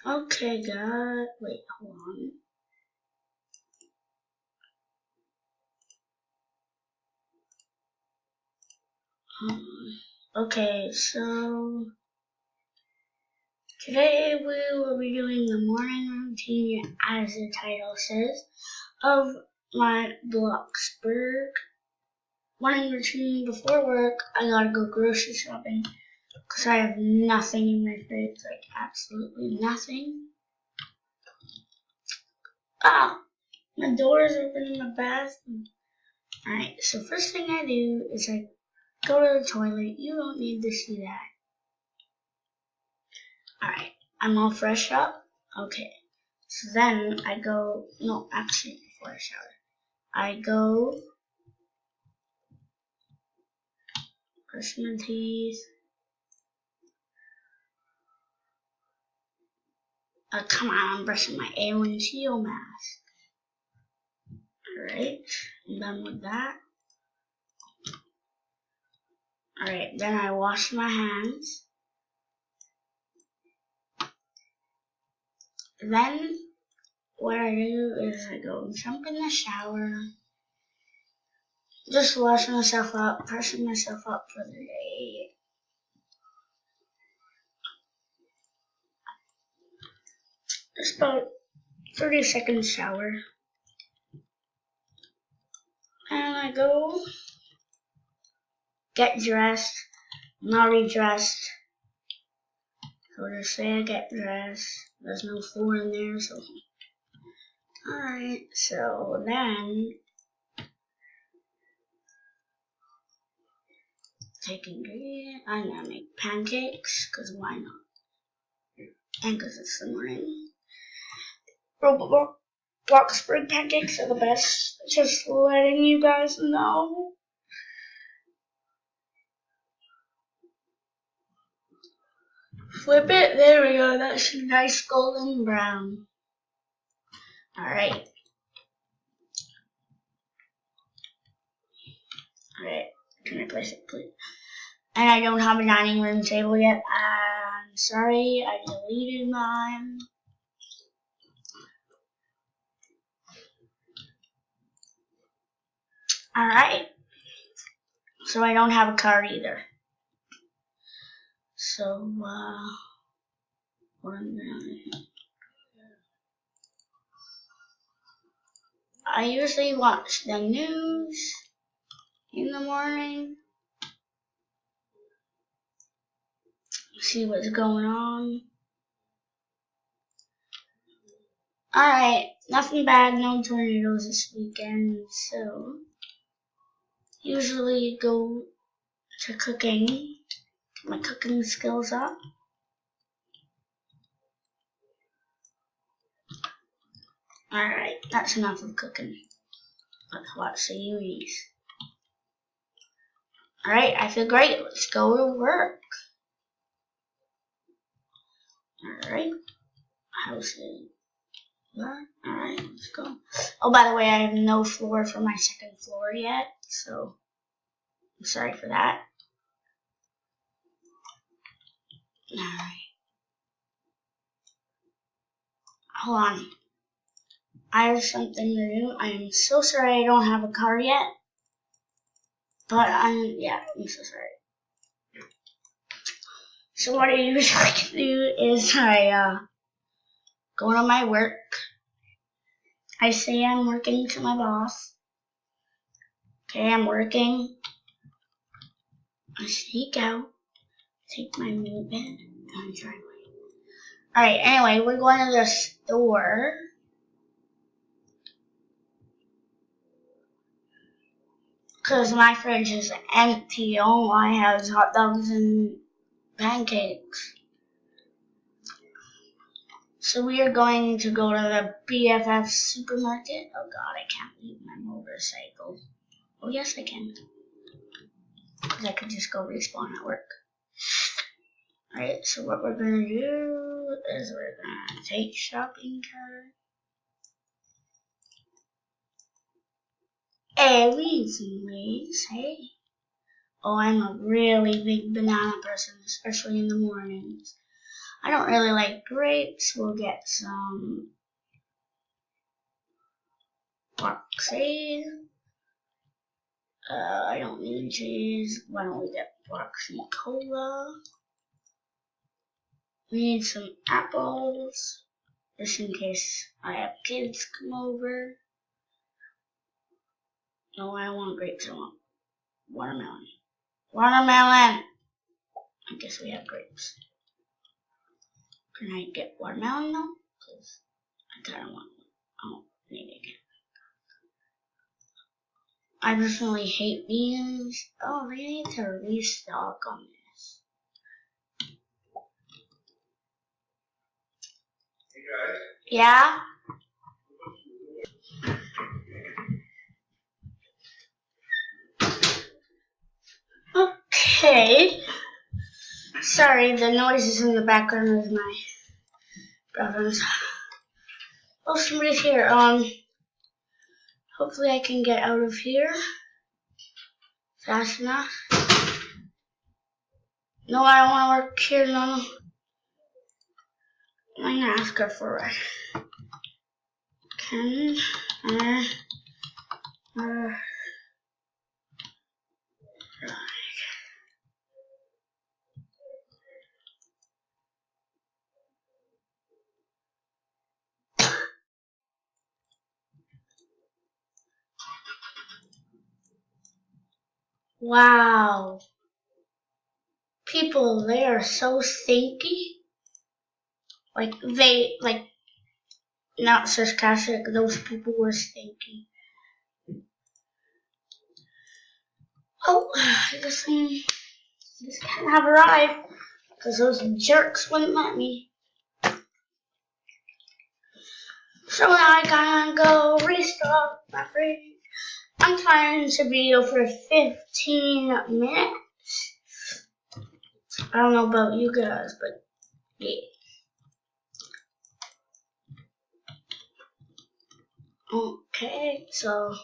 Okay, God. Wait, hold on. Okay, so today we will be doing the morning routine, as the title says, of my Bloxburg morning routine. Before work, I gotta go grocery shopping because I have nothing in my fridge, like absolutely nothing. Ah, my door is open in the bathroom. Alright, so first thing I do is I go to the toilet. You don't need to see that. Alright, I'm all fresh up. Okay, so then I go, no, actually before I shower, I go brush my teeth. Come on, I'm brushing my A1CO mask. Alright, I'm done with that. Alright, then I wash my hands. Then what I do is I go jump in the shower, just washing myself up, brushing myself up for the day. Just about 30-second shower. And I go get dressed. I'm already dressed. So just say I get dressed. There's no floor in there, so. Alright, so then take ingredient. I'm gonna make pancakes, because why not? And because it's the morning. Bloxburg pancakes are the best. Just letting you guys know. Flip it. There we go. That's a nice golden brown. Alright. Alright. Can I place it, please? And I don't have a dining room table yet. I'm sorry. I deleted mine. Alright. So I don't have a card either. So, what I'm doing. I usually watch the news in the morning. See what's going on. Alright, nothing bad, no tornadoes this weekend, so usually go to cooking, get my cooking skills up. Alright, that's enough of cooking. Let's watch the Unis. Alright, I feel great. Let's go to work. Alright, how's it? Alright, let's go. Oh, by the way, I have no floor for my second floor yet, so I'm sorry for that. Alright. Hold on. I have something to do. I am so sorry I don't have a car yet. But I'm so sorry. So what I usually do is I go to my work. I say I'm working to my boss. Okay, I'm working. I sneak out, take my moped, and drive away. Alright, anyway, we're going to the store. Because my fridge is empty. All I have is hot dogs and pancakes. So we are going to go to the BFF supermarket. Oh God, I can't leave my motorcycle. Oh yes, I can. Because I could just go respawn at work. Alright, so what we're going to do is we're going to take shopping cart. Hey, please, hey. Oh, I'm a really big banana person, especially in the mornings. I don't really like grapes. We'll get some bloxade. I don't need cheese. Why don't we get bloxy cola? We need some apples, just in case I have kids come over. No, I don't want grapes. I want watermelon. Watermelon! I guess we have grapes. Can I get watermelon though? Because I kind of want one. I don't need it again. I personally hate beans. Oh, they need to restock on this. Hey guys. Yeah? Okay. Sorry, the noises in the background is my brother's. Oh, somebody's here. Hopefully I can get out of here fast enough. No, I don't want to work here. No. I'm gonna ask her for it. Wow. People, they are so stinky. Not sarcastic, those people were stinky. Oh, I guess I just can't have a ride, because those jerks wouldn't let me. So now I gotta go restock my fridge. I'm trying to video for 15 minutes. I don't know about you guys, but yeah. Okay, so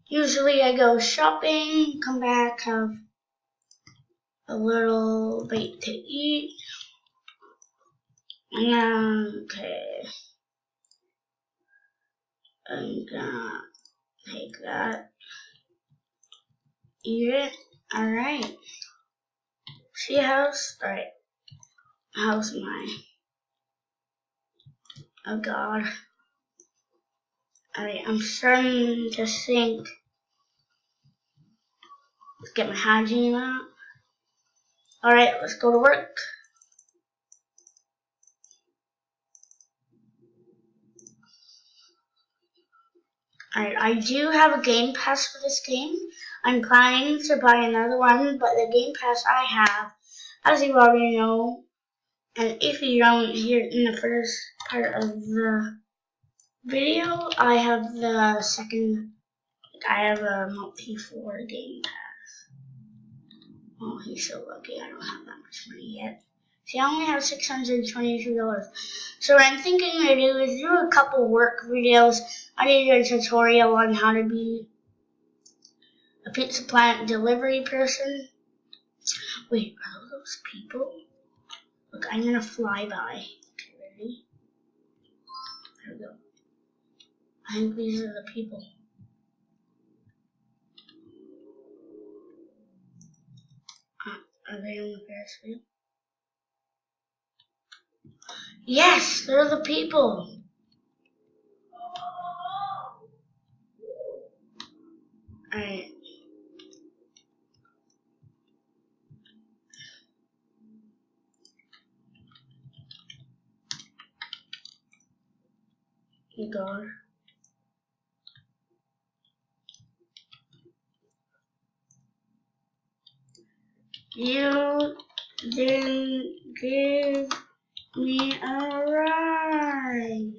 usually I go shopping, come back, have a little bite to eat, and then, okay, I'm gonna take that, eat it, alright. See house? Alright, how's mine? Oh god. Alright, I'm starting to think. Let's get my hygiene out. Alright, let's go to work. Alright, I do have a game pass for this game. I'm planning to buy another one, but the game pass I have, as you already know, and if you don't hear it in the first part of the video, I have the second, I have a multi-4 game pass. Oh, he's so lucky I don't have that much money yet. See, I only have $622. So what I'm thinking to do is do a couple work videos. I did a tutorial on how to be a pizza plant delivery person. Wait, are those people? Look, I'm gonna fly by. Okay, ready? There we go. I think these are the people. Are they on the Ferris wheel? Yes, they're the people. Alright. God. You didn't give me a ride.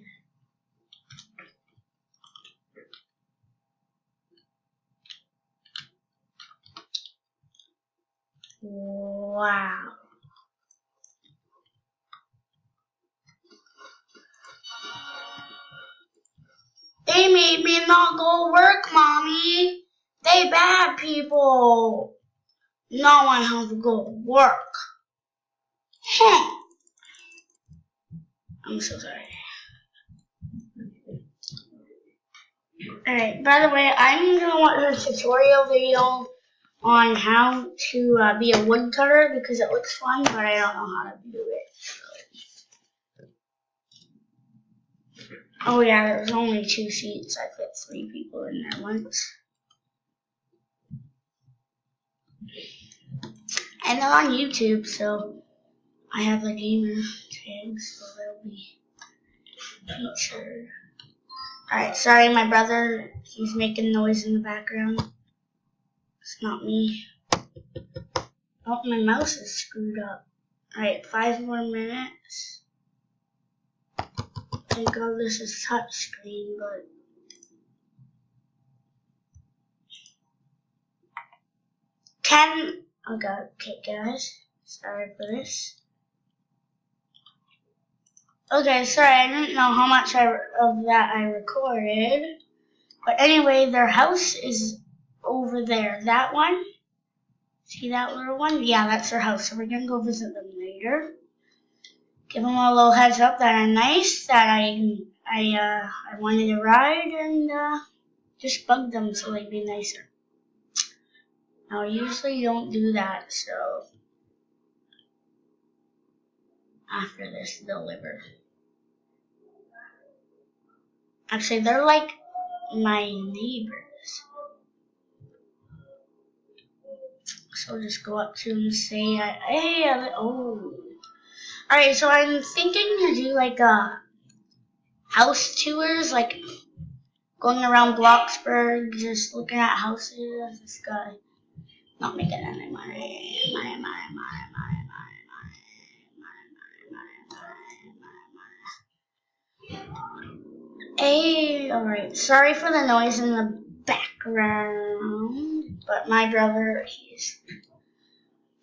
Wow. They made me not go work, Mommy. They bad people. Now I have to go work. Huh. I'm so sorry. Alright, by the way, I'm going to watch a tutorial video on how to be a woodcutter because it looks fun, but I don't know how to do it. Oh yeah, there's only 2 seats. I fit 3 people in there once. And they're on YouTube, so I have a gamer tag, so they'll be featured. Alright, sorry my brother, he's making noise in the background. It's not me. Oh, my mouse is screwed up. Alright, 5 more minutes. Thank God this is touchscreen, but... Okay, guys. Sorry for this. Okay, sorry, I didn't know how much of that I recorded. But anyway, their house is over there. That one? See that little one? Yeah, that's their house. So we're going to go visit them later. Give them a little heads up that I'm nice, that I wanted to ride, and just bug them so they'd be nicer. Now, I usually don't do that, so after this, deliver. Actually, they're like my neighbors. So I'll just go up to them and say, hey, oh. Alright, so I'm thinking to do like house tours, like going around Bloxburg, just looking at houses. This guy not making any money. Hey, alright, sorry for the noise in the background, but my brother, he's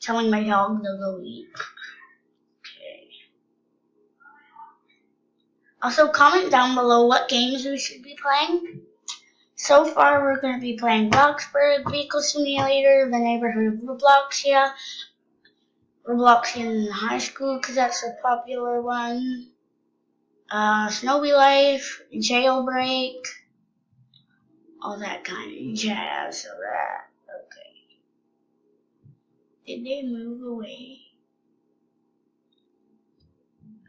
telling my dog to go eat. Okay. Also, comment down below what games we should be playing. So far, we're going to be playing Bloxburg, Vehicle Simulator, the Neighborhood of Robloxia, Robloxia in high school because that's a popular one. Snowy Life, Jailbreak, all that kind of jazz. So that, okay. Did they move away?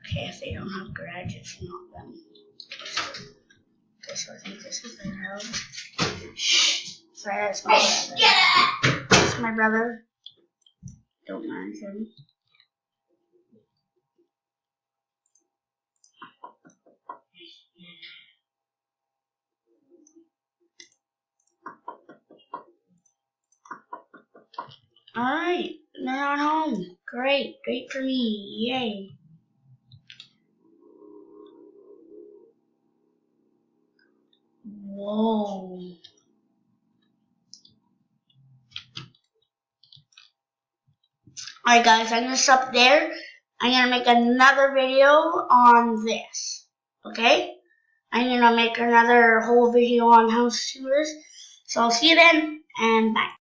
Okay, if they don't have garage, it's not them. Okay, so I think this is their house. Sorry, that's my brother. That's my brother. Don't mind him. Alright, they're not home. Great for me. Yay. Whoa. Alright guys, I'm going to stop there. I'm going to make another video on this. Okay? I'm going to make another whole video on house tours. So I'll see you then, and bye.